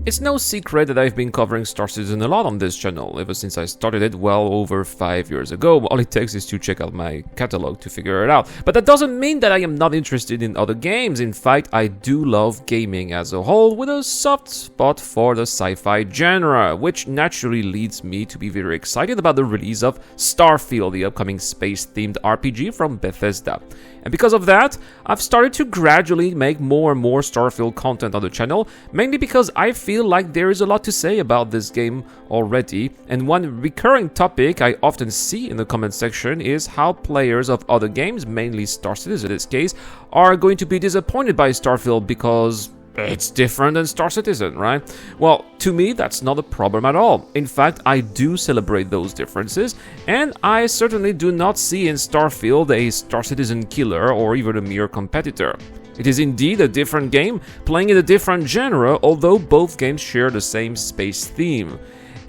It's no secret that I've been covering Star Citizen a lot on this channel, ever since I started it well over 5 years ago. All it takes is to check out my catalog to figure it out. But that doesn't mean that I am not interested in other games. In fact, I do love gaming as a whole, with a soft spot for the sci-fi genre, which naturally leads me to be very excited about the release of Starfield, the upcoming space-themed RPG from Bethesda. And because of that, I've started to gradually make more and more Starfield content on the channel, mainly because I feel like there is a lot to say about this game already, and one recurring topic I often see in the comment section is how players of other games, mainly Star Citizen in this case, are going to be disappointed by Starfield because it's different than Star Citizen, right? Well, to me, that's not a problem at all. In fact, I do celebrate those differences, and I certainly do not see in Starfield a Star Citizen killer or even a mere competitor. It is indeed a different game, playing in a different genre, although both games share the same space theme.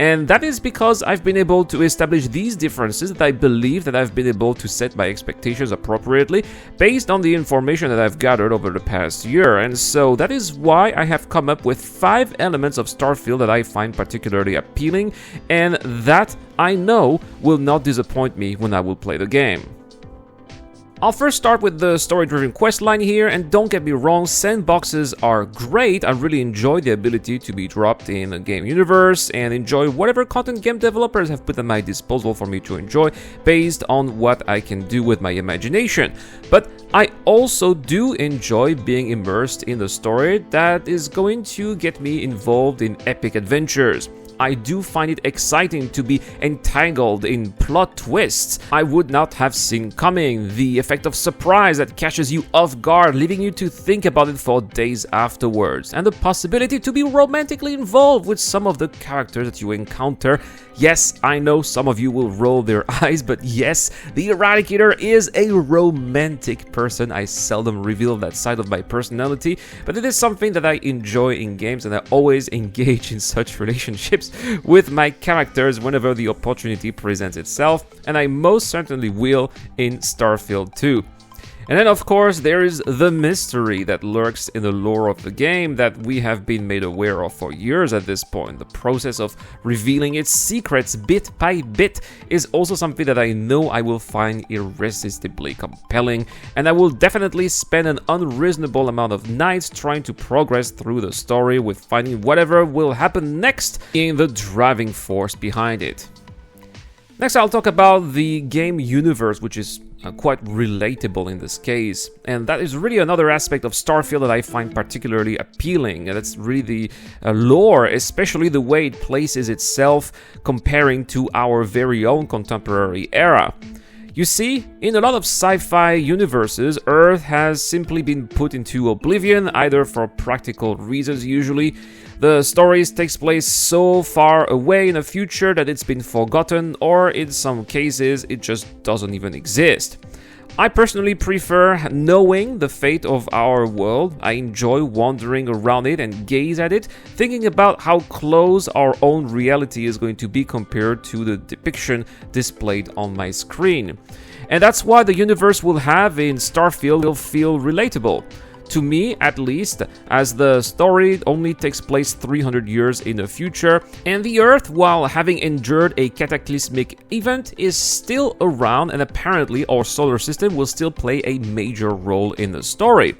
And that is because I've been able to establish these differences that I believe that I've been able to set my expectations appropriately based on the information that I've gathered over the past year. And so that is why I have come up with 5 elements of Starfield that I find particularly appealing and that I know will not disappoint me when I will play the game. I'll first start with the story-driven questline here, and don't get me wrong, sandboxes are great. I really enjoy the ability to be dropped in a game universe and enjoy whatever content game developers have put at my disposal for me to enjoy based on what I can do with my imagination. But I also do enjoy being immersed in a story that is going to get me involved in epic adventures. I do find it exciting to be entangled in plot twists I would not have seen coming, the effect of surprise that catches you off guard, leaving you to think about it for days afterwards, and the possibility to be romantically involved with some of the characters that you encounter. Yes, I know some of you will roll their eyes, but yes, the Eradicator is a romantic person. I seldom reveal that side of my personality, but it is something that I enjoy in games, and I always engage in such relationships with my characters whenever the opportunity presents itself, and I most certainly will in Starfield 2. And then, of course, there is the mystery that lurks in the lore of the game that we have been made aware of for years at this point. The process of revealing its secrets bit by bit is also something that I know I will find irresistibly compelling, and I will definitely spend an unreasonable amount of nights trying to progress through the story with finding whatever will happen next in the driving force behind it. Next, I'll talk about the game universe, which is quite relatable in this case, and that is really another aspect of Starfield that I find particularly appealing, and that's really the lore, especially the way it places itself comparing to our very own contemporary era. You see, in a lot of sci-fi universes, Earth has simply been put into oblivion, either for practical reasons usually. The stories takes place so far away in the future that it's been forgotten, or in some cases, it just doesn't even exist. I personally prefer knowing the fate of our world. I enjoy wandering around it and gaze at it, thinking about how close our own reality is going to be compared to the depiction displayed on my screen. And that's why the universe we'll have in Starfield will feel relatable. To me, at least, as the story only takes place 300 years in the future, and the Earth, while having endured a cataclysmic event, is still around, and apparently our solar system will still play a major role in the story.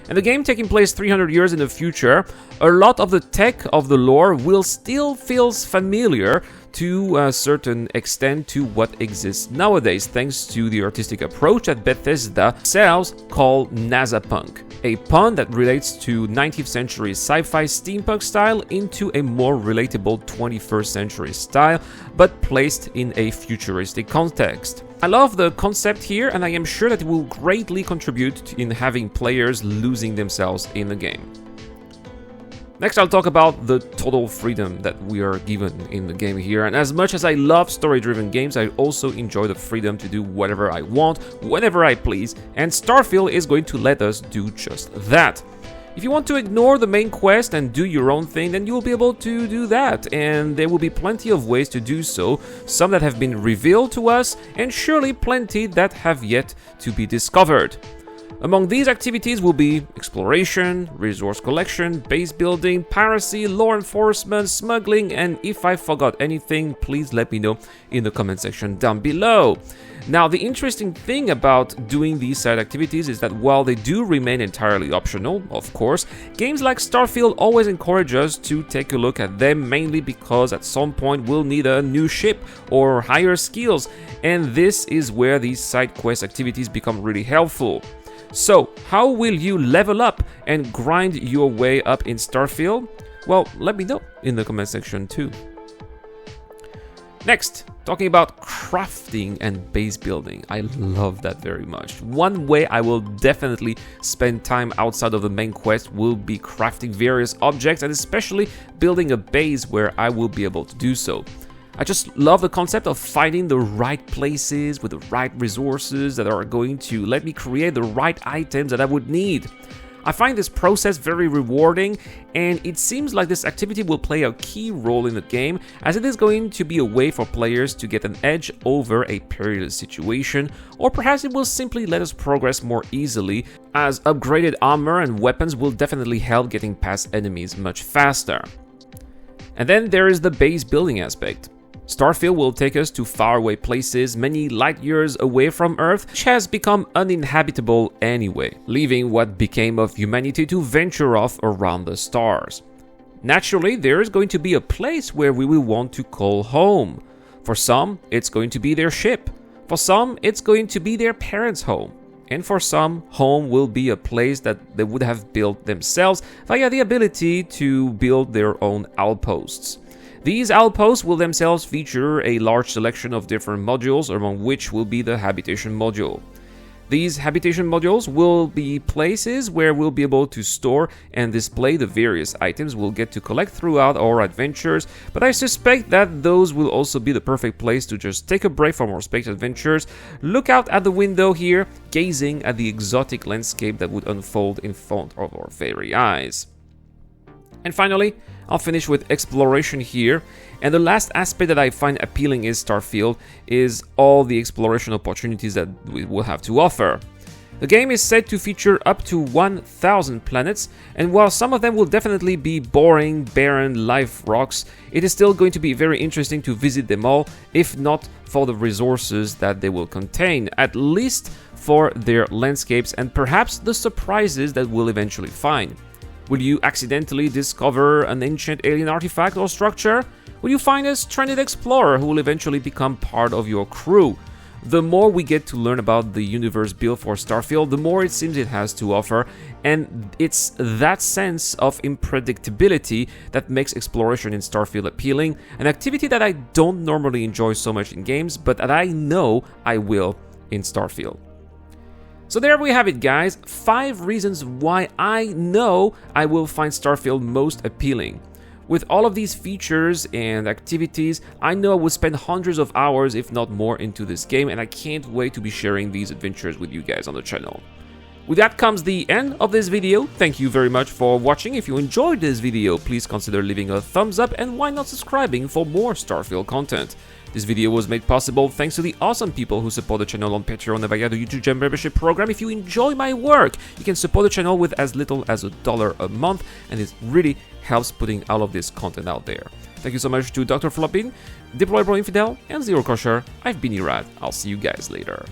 And the game taking place 300 years in the future, a lot of the tech of the lore will still feel familiar to a certain extent to what exists nowadays, thanks to the artistic approach that Bethesda sells called NASA-punk, a pun that relates to 19th century sci-fi steampunk style into a more relatable 21st century style, but placed in a futuristic context. I love the concept here, and I am sure that it will greatly contribute in having players losing themselves in the game. Next, I'll talk about the total freedom that we are given in the game here, and as much as I love story-driven games, I also enjoy the freedom to do whatever I want, whenever I please, and Starfield is going to let us do just that. If you want to ignore the main quest and do your own thing, then you will be able to do that, and there will be plenty of ways to do so, some that have been revealed to us, and surely plenty that have yet to be discovered. Among these activities will be exploration, resource collection, base building, piracy, law enforcement, smuggling, and if I forgot anything, please let me know in the comment section down below. Now, the interesting thing about doing these side activities is that while they do remain entirely optional, of course, games like Starfield always encourage us to take a look at them, mainly because at some point we'll need a new ship or higher skills, and this is where these side quest activities become really helpful. So, how will you level up and grind your way up in Starfield? Well, let me know in the comment section too. Next, talking about crafting and base building. I love that very much. One way I will definitely spend time outside of the main quest will be crafting various objects and especially building a base where I will be able to do so. I just love the concept of finding the right places with the right resources that are going to let me create the right items that I would need. I find this process very rewarding, and it seems like this activity will play a key role in the game, as it is going to be a way for players to get an edge over a perilous situation, or perhaps it will simply let us progress more easily, as upgraded armor and weapons will definitely help getting past enemies much faster. And then there is the base building aspect. Starfield will take us to faraway places many light years away from Earth, which has become uninhabitable anyway, leaving what became of humanity to venture off around the stars. Naturally, there is going to be a place where we will want to call home. For some, it's going to be their ship. For some, it's going to be their parents' home. And for some, home will be a place that they would have built themselves via the ability to build their own outposts. These outposts will themselves feature a large selection of different modules, among which will be the habitation module. These habitation modules will be places where we'll be able to store and display the various items we'll get to collect throughout our adventures, but I suspect that those will also be the perfect place to just take a break from our space adventures, look out at the window here, gazing at the exotic landscape that would unfold in front of our very eyes. And finally, I'll finish with exploration here, and the last aspect that I find appealing is Starfield is all the exploration opportunities that we will have to offer. The game is said to feature up to 1,000 planets, and while some of them will definitely be boring, barren life rocks, it is still going to be very interesting to visit them all, if not for the resources that they will contain, at least for their landscapes and perhaps the surprises that we'll eventually find. Will you accidentally discover an ancient alien artifact or structure? Will you find a stranded explorer who will eventually become part of your crew? The more we get to learn about the universe built for Starfield, the more it seems it has to offer, and it's that sense of unpredictability that makes exploration in Starfield appealing, an activity that I don't normally enjoy so much in games, but that I know I will in Starfield. So there we have it, guys. 5 reasons why I know I will find Starfield most appealing. With all of these features and activities, I know I will spend hundreds of hours, if not more, into this game, and I can't wait to be sharing these adventures with you guys on the channel. With that comes the end of this video. Thank you very much for watching. If you enjoyed this video, please consider leaving a thumbs up, and why not subscribing for more Starfield content. This video was made possible thanks to the awesome people who support the channel on Patreon and via the YouTube Gem membership program. If you enjoy my work, you can support the channel with as little as $1 a month, and it really helps putting all of this content out there. Thank you so much to Dr. Floppin, Deployable Infidel, and Zero Crusher. I've been Irad. I'll see you guys later.